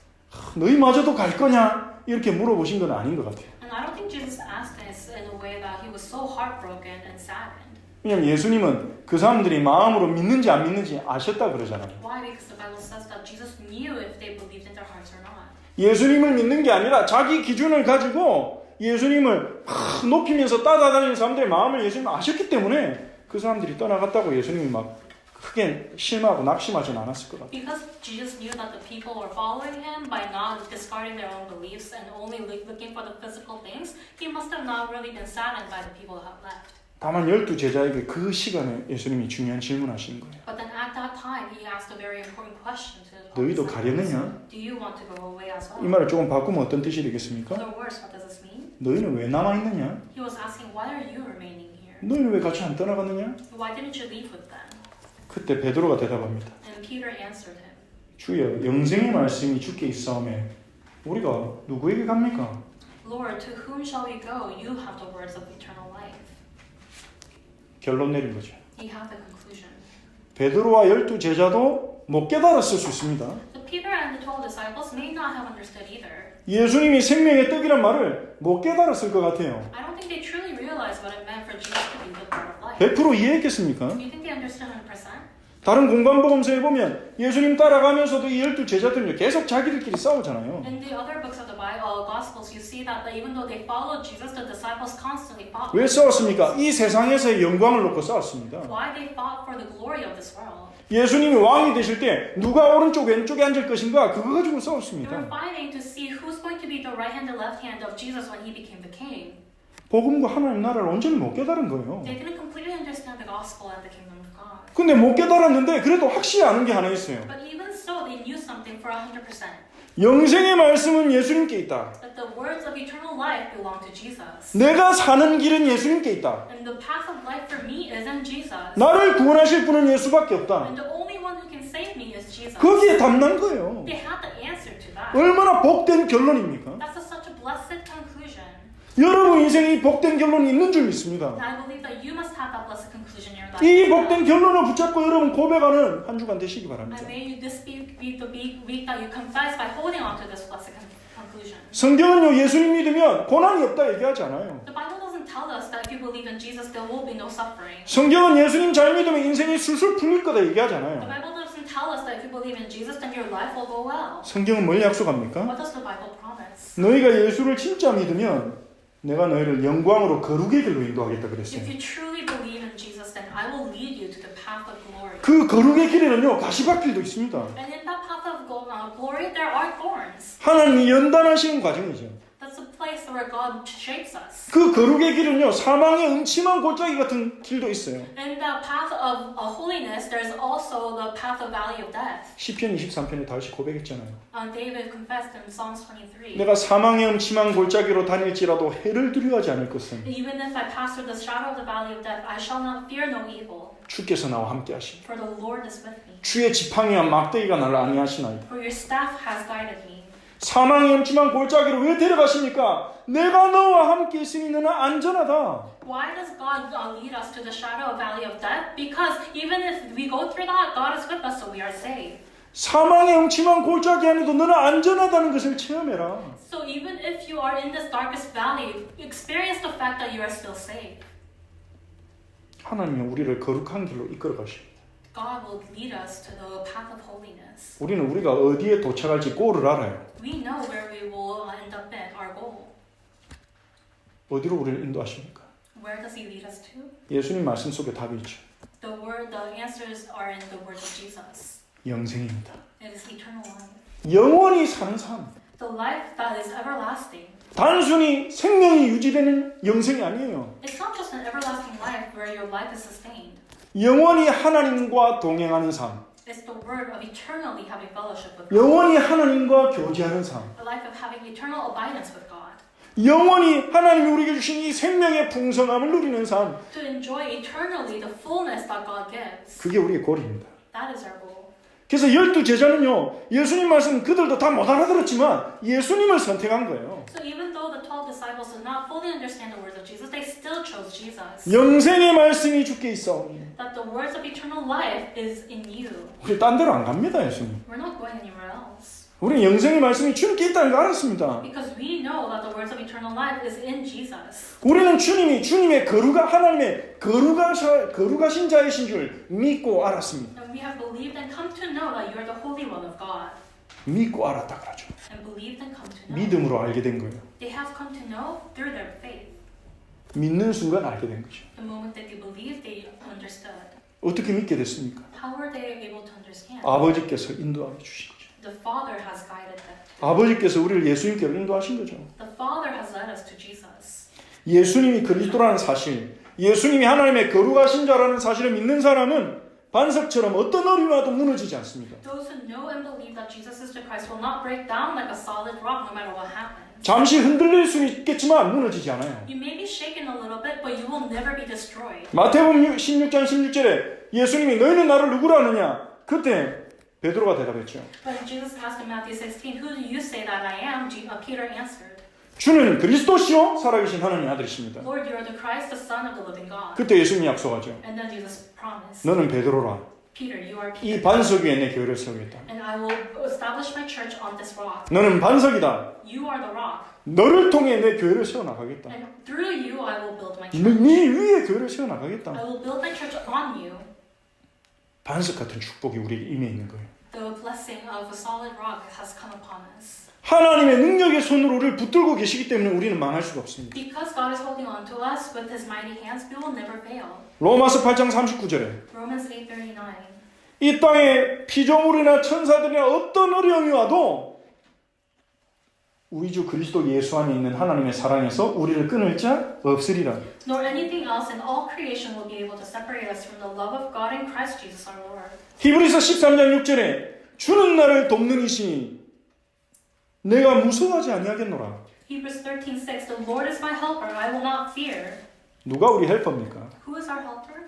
너희마저도 갈 거냐? 이렇게 물어보신 건 아닌 것 같아요. And I don't think Jesus asked this in a way that he was so heartbroken and saddened. 왜냐면 예수님은 그 사람들이 마음으로 믿는지 안 믿는지 아셨다 그러잖아요. Why? Because the Bible says that Jesus knew if they believed in their hearts or not. 예수님을 믿는 게 아니라 자기 기준을 가지고 예수님을 높이면서 따라다니는 사람들의 마음을 예수님은 아셨기 때문에 그 사람들이 떠나갔다고 예수님이 막 크게 실망하고 낙심하진 않았을 것 같아요. Because Jesus knew that the people were following him by not discarding their own beliefs and only looking for the physical things, he must have not really been saddened by the people who have left. 다만 12 제자에게 그 시간에 예수님이 중요한 질문하신 거예요. But then at that time, he asked a very important question to the 너희도 disciples. 가려느냐? Do you want to go away as well? 이 말을 조금 바꾸면 어떤 뜻이 되겠습니까? In other words, what does this mean? 너희는 왜 남아있느냐? He was asking, why are you remaining here? 너희는 왜 같이 안 떠나갔느냐? Why didn't you leave with them? 그때 베드로가 대답합니다. And Peter answered him, 주여, 영생의 말씀이 주께 있사오매 우리가 누구에게 갑니까? Lord, to whom shall we go? You have the words of eternal life. 결론 내린 거죠. He had the conclusion. 베드로와 12 제자도 못 깨달았을 수 있습니다. The Peter and the 12 disciples may not have understood either. 예수님이 생명의 떡이란 말을 못 깨달았을 것 같아요. I don't think they truly realized what it meant for Jesus to be the bread of life. 100% 이해했겠습니까? Do you think they understood 100%? 다른 공관복음서에 보면 예수님 따라가면서도 이 12 제자들은 계속 자기들끼리 싸우잖아요. In the other books of the Bible, Gospels, you see that even though they followed Jesus, the disciples constantly fought. 왜 싸웠습니까? 이 세상에서의 영광을 놓고 싸웠습니다. Why they fought for the glory of this world? 예수님이 왕이 되실 때 누가 오른쪽 왼쪽에 앉을 것인가 그거 가지고 They were 싸웠습니다. fighting to see who's going to be the right hand and left hand of Jesus when he became the king. 복음과 하나님 나라를 온전히 못 깨달은 거예요. They didn't completely understand the gospel and the kingdom of God. 근데 못 깨달았는데 그래도 확실히 아는 게 하나 있어요. But even so, they knew something for 100%. 영생의 말씀은 예수님께 있다. That the words of eternal life belong to Jesus. 내가 사는 길은 예수님께 있다. And the path of life for me is in Jesus. 나를 구원하실 분은 예수밖에 없다. And the only one who can save me is Jesus. 거기에 답난 거예요. They had the answer to that. 얼마나 복된 결론입니까? That's such a blessed conclusion. 여러분 인생에 이 복된 결론이 있는 줄 믿습니다. And I believe that you must have that blessed conclusion in your life. 이 복된 결론을 붙잡고 여러분 고백하는 한 주간 되시기 바랍니다. And may this be the week that you confess by holding on to this blessed conclusion. 성경은요 예수님 믿으면 고난이 없다 얘기하지 않아요. The Bible doesn't tell us that if you believe in Jesus, there will be no suffering. 성경은 예수님 잘 믿으면 인생이 술술 풀릴 거다 얘기하지 The 않아요. Bible doesn't tell us that if you believe in Jesus, then your life will go well. 성경은 뭘 약속합니까? What does the Bible promise? 너희가 예수를 진짜 믿으면 내가 너희를 영광으로 거룩의 길로 인도하겠다 그랬어요. If you truly believe in Jesus, then I will lead you to the path of glory. 그 거룩의 길에는요 가시밭길도 있습니다. And in that path of glory, there are thorns. 하나님이 연단하시는 과정이죠. That's a place where God shapes us. 그 거룩의 길은요 사망의 음침한 골짜기 같은 길도 있어요. In the path of holiness, there's also the path of valley of death. 시편 23편에 다시 고백했잖아요. David confessed in Psalms 23. 내가 사망의 음침한 골짜기로 다닐지라도 해를 두려워하지 않을 것은 Even if I pass through the shadow of the valley of death, I shall not fear no evil. 주께서 나와 함께 하시니 For the Lord is with me. 주의 지팡이와 막대기가 나를 안위하시나이다. For your staff has guided me. 사망의 음침한 골짜기로 왜 데려가십니까? 내가 너와 함께 있으니 너는 안전하다. Why does God lead us to the shadow of valley of death? Because even if we go through that, God is with us, so we are saved. 사망의 음침한 골짜기 안에도 너는 안전하다는 것을 체험해라. So even if you are in this darkest valley, experience the fact that you are still saved. 하나님이 우리를 거룩한 길로 이끌어 가십니다. God will lead us to the path of holiness. 우리는 우리가 어디에 도착할지 꼴을 알아요. We know where we will end up at our goal. 어디로 우리를 인도하십니까? Where does He lead us to? 예수님 말씀 속에 답이 있죠. The answers are in the words of Jesus. 영생입니다. It is eternal life. 영원히 사는 삶. The life that is everlasting. 단순히 생명이 유지되는 영생이 아니에요. It's not just an everlasting life where your life is sustained. 영원히 하나님과 동행하는 삶. It's the word of eternally having fellowship with God. 영원히 하나님과 교제하는 삶. A life of having eternal abidance with God. 영원히 하나님이 우리에게 주신 이 생명의 풍성함을 누리는 삶. To enjoy eternally the fullness that God gives. 그게 우리의 골입니다. That is our goal. 그래서 12제자는요, 예수님 말씀 그들도 다 못 알아들었지만 예수님을 선택한 거예요. So even though the 12 disciples did not fully understand the words of Jesus, they still chose Jesus. 영생의 말씀이 주께 있사오니. That the words of eternal life is in you. 우리 딴 데로 안 갑니다, 예수님. We're not going anywhere else. 우리는 영생의 말씀이 주님께 있다는 걸 알았습니다. Because we know that the words of eternal life is in Jesus. 우리는 주님의 하나님의 거룩하신 자이신 줄 믿고 알았습니다. And we have believed and come to know that you are the Holy One of God. 믿고 알았다 그러죠. And believed and come to know. 믿음으로 알게 된 거예요. They have come to know through their faith. 믿는 순간 알게 된 거죠. The moment that they believed, they understood. 어떻게 믿게 됐습니까? How were they able to understand? 아버지께서 인도하여 주신 거죠. The Father has guided them. 아버지께서 우리를 예수님께로 인도하신 거죠. The Father has led us to Jesus. 예수님이 그리스도라는 사실, 예수님이 하나님의 거룩하신 자라는 사실을 믿는 사람은 반석처럼 어떤 어려움이 와도 무너지지 않습니다. Those who know and believe that Jesus is the Christ will not break down like a solid rock no matter what happens. 잠시 흔들릴 수는 있겠지만 무너지지 않아요. You may be shaken a little bit, but you will never be destroyed. 마태복음 16장 16절에 예수님이 너희는 나를 누구라 하느냐? 그때 베드로가 대답했죠. When Jesus asked in Matthew 16, who do you say that I am? Peter answered, 주는 그리스도시요 살아계신 하나님의 아들이십니다. Lord, you are the Christ, the Son of the living God. 그때 예수님이 약속하죠. And then Jesus promised, 너는 베드로라. Peter, you are 이 Peter, 반석 위에 내 교회를 세우겠다. and I will establish my church on this rock. 너는 반석이다. You are the rock, 너를 통해 내 교회를 세워나가겠다. and through you I will build my 네 church. 위에 교회를 세워나가겠다. I will build my church on you. 반석 같은 축복이 우리에게 임해 있는 거예요. The blessing of a solid rock has come upon us. 하나님의 능력의 손으로 우리를 붙들고 계시기 때문에 우리는 망할 수가 없습니다. Because God is holding on to us with His mighty hands, we will never fail. 로마서 8장 39절에 Romans 8:39. 이 땅에 피조물이나 천사들이나 어떤 어려움이 와도 우리 주 그리스도 예수 안에 있는 하나님의 사랑에서 우리를 끊을 자 없으리라. Nor anything else in all creation will be able to separate us from the love of God in Christ Jesus our Lord. 히브리서 13장 6절에 주는 나를 돕는 이시니 내가 무서워하지 아니하겠노라. Hebrews 13:6. The Lord is my helper; I will not fear. 누가 우리 헬퍼입니까? Who is our helper?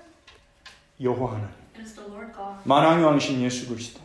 여호와 하나님. It is the Lord God. 만왕의 왕이신 예수 그리스도.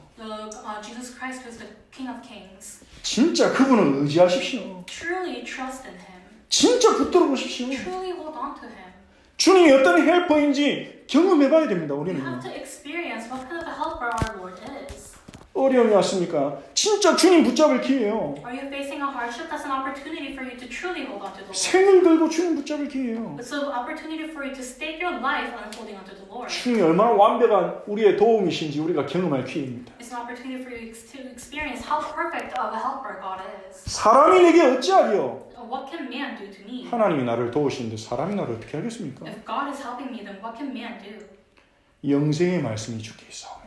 Jesus Christ, who is the King of Kings. 진짜 그분을 의지하십시오. Truly trust in Him. 진짜 붙들어 보십시오. Truly hold on to Him. 주님이 어떤 헬퍼인지 경험해봐야 됩니다. We 우리는 have to experience what kind of a helper our Lord is. 어려움이 왔습니까? 진짜 주님 붙잡을 기회예요. Are you facing a hardship? That's an opportunity for you to truly hold on to the Lord. 생을 걸고 주님 붙잡을 기회예요. It's an opportunity for you to stake your life on holding on to the Lord. 주님이 얼마나 완벽한 우리의 도움이신지 우리가 경험할 기회입니다. It's an opportunity for you to experience how perfect of a helper God is. 사람이 내게 어찌하리요? What can man do to me? 하나님이 나를 도우시는데 사람이 나를 어떻게 하겠습니까? If God is helping me, then what can man do? 영생의 말씀이 주께 있사오매.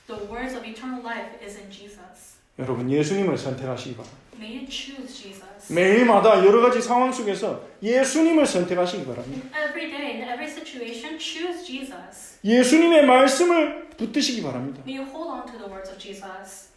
The words of eternal life is in Jesus. 여러분 예수님을 선택하시기 바랍니다. May you choose Jesus. 매일마다 여러 가지 상황 속에서 예수님을 선택하시기 바랍니다. Every day, in every situation, choose Jesus. 예수님의 말씀을 붙드시기 바랍니다. May you hold on to the words of Jesus.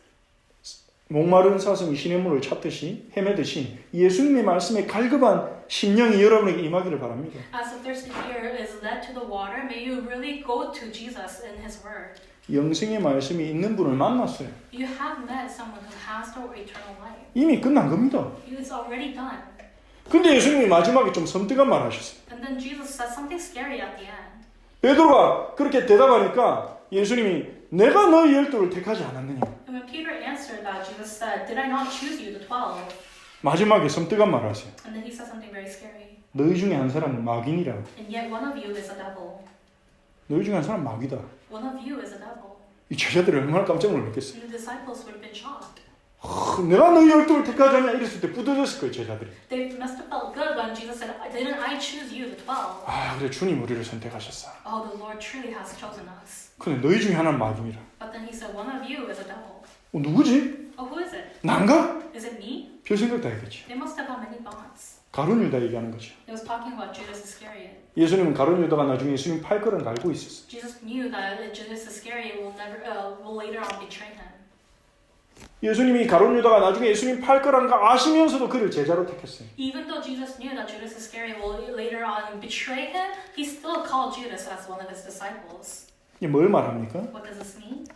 목마른 사슴이 시냇물을 찾듯이 헤매듯이 예수님의 말씀에 갈급한 심령이 여러분에게 임하기를 바랍니다. As the thirsty deer is led to the water, may you really go to Jesus in His Word. 영생의 말씀이 있는 분을 만났어요. You have met someone who has the eternal life. 이미 끝난 겁니다. It's already done. 근데 예수님이 마지막에 좀 섬뜩한 말 하셨어요. And then Jesus said something scary at the end. 베드로가 그렇게 대답하니까 예수님이 내가 너희 12를 택하지 않았느냐. And when Peter answered that, Jesus said, Did I not choose you, the 12? 마지막에 섬뜩한 말 하세요. And then He said something very scary. 너희 중에 한 사람은 마귀니라. And yet one of you is a devil. 너희 중에 한 사람은 마귀다. One of you is a devil. 이 제자들이 얼마나 깜짝 놀랐겠어요. And the disciples would have been shocked. 내가 너희 12을 택하지 않냐 이랬을 때 뿌듯했을 거예요, 제자들이. They must have felt good when Jesus said, Didn't I choose you, the 12? 아, 그래 주님 우리를 선택하셨어. Oh, the Lord truly has chosen us. 근데 너희 중에 하나는 마귀니라. But then He said, One of you is a devil. 누구지? Oh, who is it? 난가? Is it me? 별 생각 다 했겠지. They must have had many thoughts. 가룟 유다 얘기하는 거죠. It was talking about Judas Iscariot. 예수님은 가룟 유다가 나중에 예수님 팔 거를 알고 있었어. Jesus knew that Judas Iscariot will later on betray him. 예수님이 가룟 유다가 나중에 예수님 팔 거라는 거 아시면서도 그를 제자로 택했어요. Even though Jesus knew that Judas Iscariot will later on betray him, He still called Judas as one of His disciples. 이게 뭘 말합니까? What does this mean?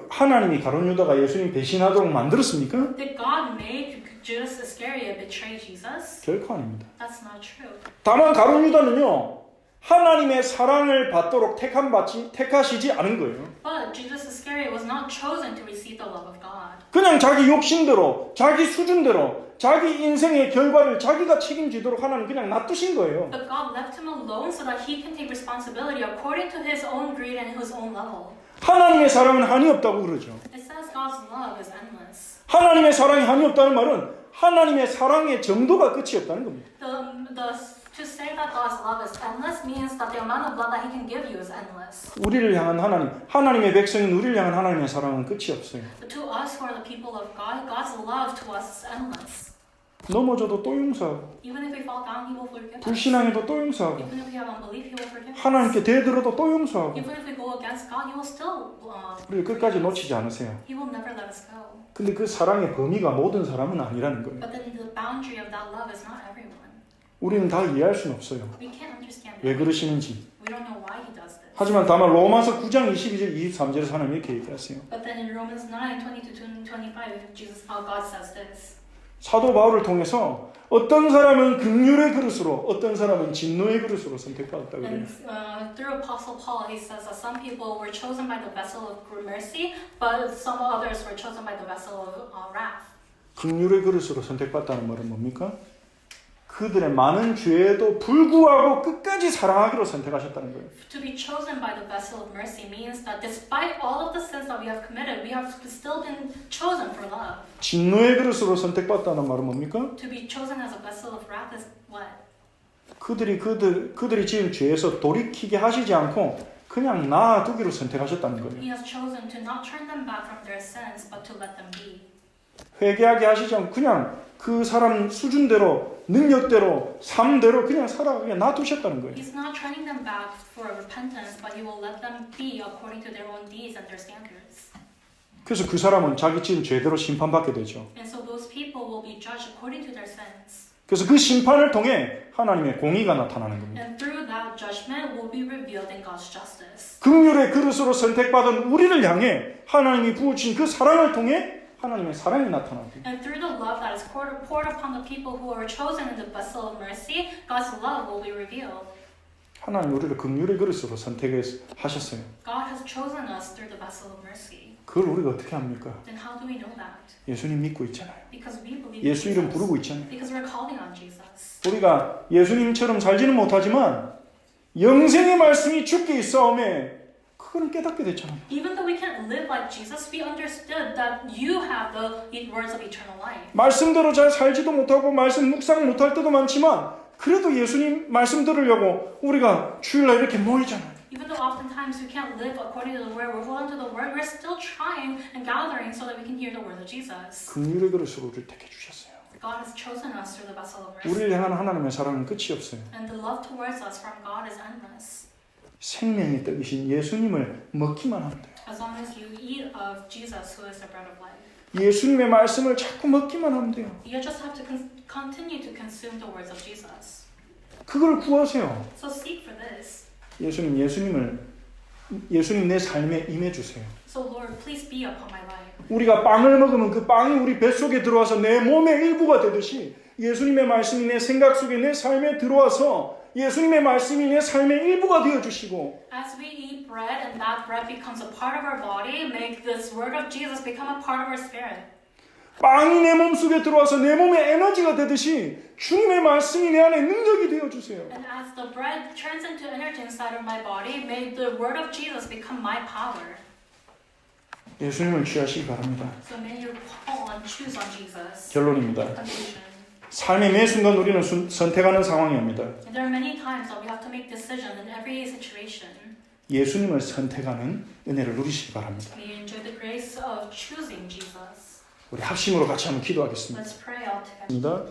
하나님이 가룟 유다가 예수님 배신하도록 만들었습니까? Did God make Judas Iscariot betray Jesus? 결코 아닙니다. That's not true. 다만 가룟 유다는요, 하나님의 사랑을 받도록 택하시지 않은 거예요. But Judas Iscariot was not chosen to receive the love of God. 그냥 자기 욕심대로, 자기 수준대로, 자기 인생의 결과를 자기가 책임지도록 하나님 그냥 놔두신 거예요. But God left him alone so that he can take responsibility according to his own greed and his own level. 하나님의 사랑은 한이 없다고 그러죠. It says God's love is endless. 하나님의 사랑이 한이 없다는 말은 하나님의 사랑의 정도가 끝이 없다는 겁니다. To say that God's love is endless means that the amount of love that He can give you is endless. 우리를 향한 하나님의 백성인 우리를 향한 하나님의 사랑은 끝이 없어요. But to us who are the people of God, God's love to us is endless. 넘어져도 또 용서하고, Even if we fall down, He will forgive us. 불신앙해도 또 용서하고, Even if we have unbelief, He will forgive us. 하나님께 대들어도 또 용서하고, Even if we go against God, He will still. 우리를 끝까지 놓치지 않으세요. He will never let us go. 근데 그 사랑의 범위가 모든 사람은 아니라는 거예요. But then the boundary of that love is not everyone. 우리는 다 이해할 수는 없어요. We can't understand 왜 that. 그러시는지. We don't know why He does this. 하지만 다만 로마서 9장 22절 23절에서 하나님 이렇게 얘기하세요. But then in Romans 9:22-25, God says this. 사도 바울을 통해서 어떤 사람은 긍휼의 그릇으로, 어떤 사람은 진노의 그릇으로 선택받았다고 그래요. And through Apostle Paul, he says that some people were chosen by the vessel of mercy, but some others were chosen by the vessel of wrath. 긍휼의 그릇으로 선택받다는 말은 뭡니까? 그들의 많은 죄에도 불구하고 끝까지 사랑하기로 선택하셨다는 거예요. To be chosen by the vessel of mercy means that despite all of the sins that we have committed, we have still been chosen for love. 진노의 그릇으로 선택받다는 말은 뭡니까? To be chosen as a vessel of wrath is what? 그들이 지은 죄에서 돌이키게 하시지 않고 그냥 놔두기로 선택하셨다는 거예요. He has chosen to not turn them back from their sins, but to let them be. 회개하게 하시지 않고 그냥 그 사람 수준대로, 능력대로, 삶대로 그냥 살아가게 놔두셨다는 거예요. He's not turning them back for repentance, but he will let them be according to their own deeds and their standards. 그래서 그 사람은 자기 지은 죄대로 심판받게 되죠. And so those people will be judged according to their sins. 그래서 그 심판을 통해 하나님의 공의가 나타나는 겁니다. And through that judgment will be revealed in God's justice. 긍휼의 그릇으로 선택받은 우리를 향해 하나님이 부어주신 그 사랑을 통해 하나님의 사랑이 나타납니다. And through the love that is poured upon the people who are chosen in the vessel of mercy, God's love will be revealed. 하나님 우리를 긍휼의 그릇으로 선택하셨어요. God has chosen us through the vessel of mercy. 그걸 우리가 어떻게 합니까? Then how do we know that? 예수님 믿고 있잖아요. Because we believe 예수 in 이름 Jesus. 부르고 있잖아요. Because we're calling on Jesus. 우리가 예수님처럼 살지는 못하지만 영생의 말씀이 주께 있사오매 그거는 깨닫게 됐잖아요. Even though we can't live like Jesus, we understood that you have the words of eternal life. 말씀대로 잘 살지도 못하고 말씀 묵상 못할 때도 많지만 그래도 예수님 말씀 들으려고 우리가 주일날 이렇게 모이잖아요. Even though oftentimes we can't live according to the word, we're holding to the word, we're still trying and gathering so that we can hear the words of Jesus. 긍휼의 그릇으로 우리를 택해 주셨어요. God has chosen us through the vessel of mercy. 우리를 향한 하나님의 사랑은 끝이 없어요. And the love towards us from God is endless. 생명의 떡이신 예수님을 먹기만 하면 돼요. As long as you eat of Jesus, who is the bread of life. 예수님의 말씀을 자꾸 먹기만 하면 돼요. You just have to continue to consume the words of Jesus. 그걸 구하세요. So seek for this. 예수님 내 삶에 임해 주세요. So Lord, please be upon my life. 우리가 빵을 먹으면 그 빵이 우리 뱃속에 들어와서 내 몸의 일부가 되듯이 예수님의 말씀이 내 생각 속에 내 삶에 들어와서 예수님의 말씀이 내 삶의 일부가 되어주시고 As we eat bread and that bread becomes a part of our body, make this word of Jesus become a part of our spirit. 빵이 내 몸속에 들어와서 내 몸의 에너지가 되듯이 주님의 말씀이 내 안에 능력이 되어주세요. And as the bread turns into energy inside of my body, may the word of Jesus become my power. 예수님을 취하시기 바랍니다. So may you call and choose on Jesus. 결론입니다. Conclusion. 삶의 매 순간 우리는 선택하는 상황입니다. And there are many times that we have to make decisions in every situation. 예수님을 선택하는 은혜를 누리시기 바랍니다. May you enjoy the grace of choosing Jesus. 우리 합심으로 같이 한번 기도하겠습니다. Let's pray all together.